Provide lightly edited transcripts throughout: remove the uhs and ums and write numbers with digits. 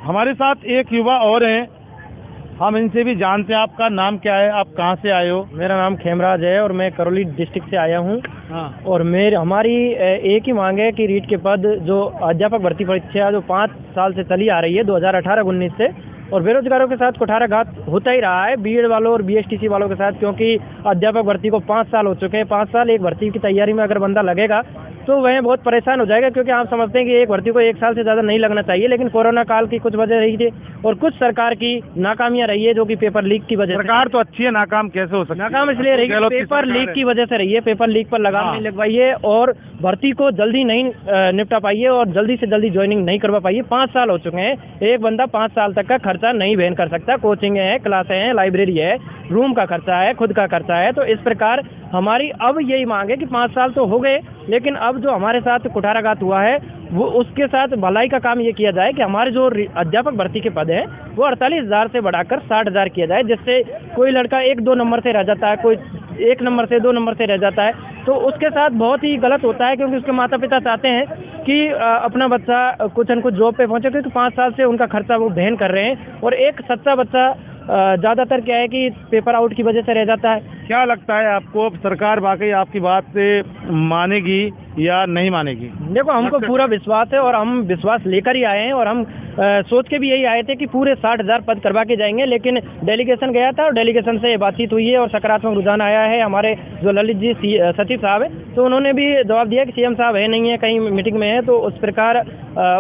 हमारे साथ एक युवा और हैं, हम इनसे भी जानते हैं। आपका नाम क्या है, आप कहाँ से आए हो? मेरा नाम खेमराज है और मैं करौली डिस्ट्रिक्ट से आया हूँ। हाँ। और हमारी एक ही मांग है कि रीट के पद जो अध्यापक भर्ती परीक्षा जो 5 साल से चली आ रही है 2018-19 से, और बेरोजगारों के साथ कुठाराघात होता ही रहा है बीएड वालों और बीएसटीसी वालों के साथ, क्योंकि अध्यापक भर्ती को 5 साल हो चुके हैं। 5 साल एक भर्ती की तैयारी में अगर बंदा लगेगा तो वह बहुत परेशान हो जाएगा, क्योंकि आप समझते हैं कि एक भर्ती को 1 साल से ज़्यादा नहीं लगना चाहिए, लेकिन कोरोना काल की कुछ वजह रही थी और कुछ सरकार की नाकामियां रही है, जो कि पेपर लीक की वजह। सरकार तो अच्छी है, नाकाम कैसे हो सकती है? नाकाम इसलिए रही है, पेपर लीक की वजह से रही है। पेपर लीक पर लगाम नहीं लगवाई है और भर्ती को जल्दी नहीं निपटा पाई है और जल्दी से जल्दी ज्वाइनिंग नहीं करवा पाई है। 5 साल हो चुके हैं, एक बंदा 5 साल तक का खर्चा नहीं वहन कर सकता। कोचिंग है, क्लासें हैं, लाइब्रेरी है, रूम का खर्चा है, खुद का खर्चा है। तो इस प्रकार हमारी अब यही मांग है कि 5 साल तो हो गए, लेकिन अब जो हमारे साथ कुठाराघात हुआ है वो उसके साथ भलाई का काम ये किया जाए कि हमारे जो अध्यापक भर्ती के पद हैं वो 48,000 से बढ़ाकर 60,000 किया जाए, जिससे कोई लड़का 1-2 नंबर से रह जाता है, कोई 1 नंबर से 2 नंबर से रह जाता है, तो उसके साथ बहुत ही गलत होता है, क्योंकि उसके माता पिता चाहते हैं कि अपना बच्चा कुछ न कुछ जॉब पे पहुंचे, क्योंकि 5 साल से उनका खर्चा वो वहन कर रहे हैं। और एक सच्चा बच्चा ज़्यादातर क्या है कि पेपर आउट की वजह से रह जाता है। क्या लगता है आपको, सरकार वाकई आपकी बात से मानेगी या नहीं मानेगी? देखो, हमको पूरा विश्वास है और हम विश्वास लेकर ही आए हैं और हम सोच के भी यही आए थे कि पूरे 60,000 पद करवा के जाएंगे, लेकिन डेलीगेशन गया था और डेलीगेशन से बातचीत हुई है और सकारात्मक रुझान आया है। हमारे जो ललित जी सचिव साहब है, तो उन्होंने भी जवाब दिया कि सीएम साहब है नहीं है, कहीं मीटिंग में है, तो उस प्रकार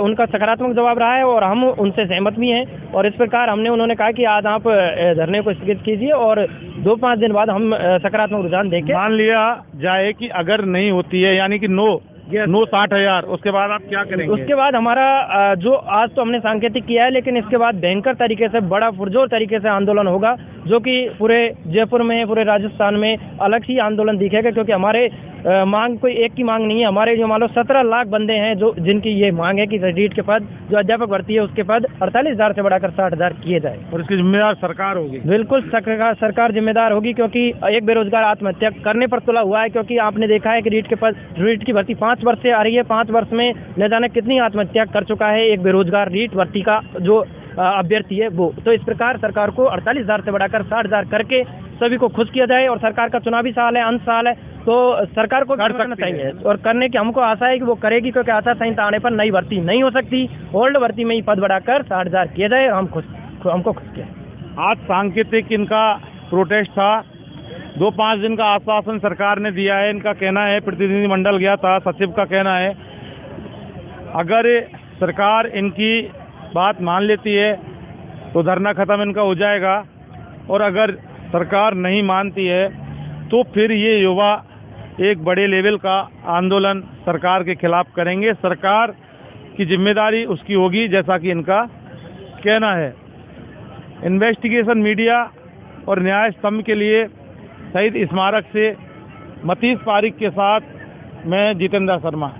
उनका सकारात्मक जवाब रहा है और हम उनसे सहमत भी हैं। और इस प्रकार उन्होंने कहा कि आज आप धरने को स्थगित कीजिए और 2-5 दिन बाद हम सकारात्मक रुझान देखें। मान लिया जाए कि अगर नहीं होती है, यानी कि नो 60,000, उसके बाद आप क्या करेंगे? उसके बाद हमारा जो आज तो हमने सांकेतिक किया है, लेकिन इसके बाद भयंकर तरीके से बड़ा पुरजोर तरीके से आंदोलन होगा, जो कि पूरे जयपुर में, पूरे राजस्थान में अलग ही आंदोलन दिखेगा, क्योंकि हमारे मांग कोई एक की मांग नहीं है। हमारे जो मान लो 17 लाख बंदे हैं जो जिनकी ये मांग है कि रीट के पद जो अध्यापक भर्ती है उसके पद 48,000 से बढ़ाकर 60,000 किए जाए। और इसकी जिम्मेदार सरकार होगी? बिल्कुल सरकार जिम्मेदार होगी, क्योंकि एक बेरोजगार आत्महत्या करने पर तुला हुआ है, क्योंकि आपने देखा है कि रीट की भर्ती 5 वर्ष से आ रही है। 5 वर्ष में न जाने कितनी आत्महत्या कर चुका है एक बेरोजगार रीट भर्ती का जो अभ्यर्थी है वो। तो इस प्रकार सरकार को 48,000 से बढ़ाकर 60,000 करके सभी को खुश किया जाए। और सरकार का चुनावी साल है, अंत साल है, तो सरकार को करना चाहिए और करने की हमको आशा है कि वो करेगी, क्योंकि आचार संहिता आने पर नई भर्ती नहीं हो सकती। ओल्ड भर्ती में ही पद बढ़ाकर 60,000 किया जाए। हमको खुश किया। आज सांकेतिक इनका प्रोटेस्ट था, 2-5 दिन का आश्वासन सरकार ने दिया है। इनका कहना है, प्रतिनिधिमंडल गया था, सचिव का कहना है अगर सरकार इनकी बात मान लेती है तो धरना खत्म इनका हो जाएगा, और अगर सरकार नहीं मानती है तो फिर ये युवा एक बड़े लेवल का आंदोलन सरकार के खिलाफ करेंगे। सरकार की जिम्मेदारी उसकी होगी, जैसा कि इनका कहना है। इन्वेस्टिगेशन मीडिया और न्याय स्तंभ के लिए शहीद स्मारक से मतीश पारिक के साथ मैं जितेंद्र शर्मा।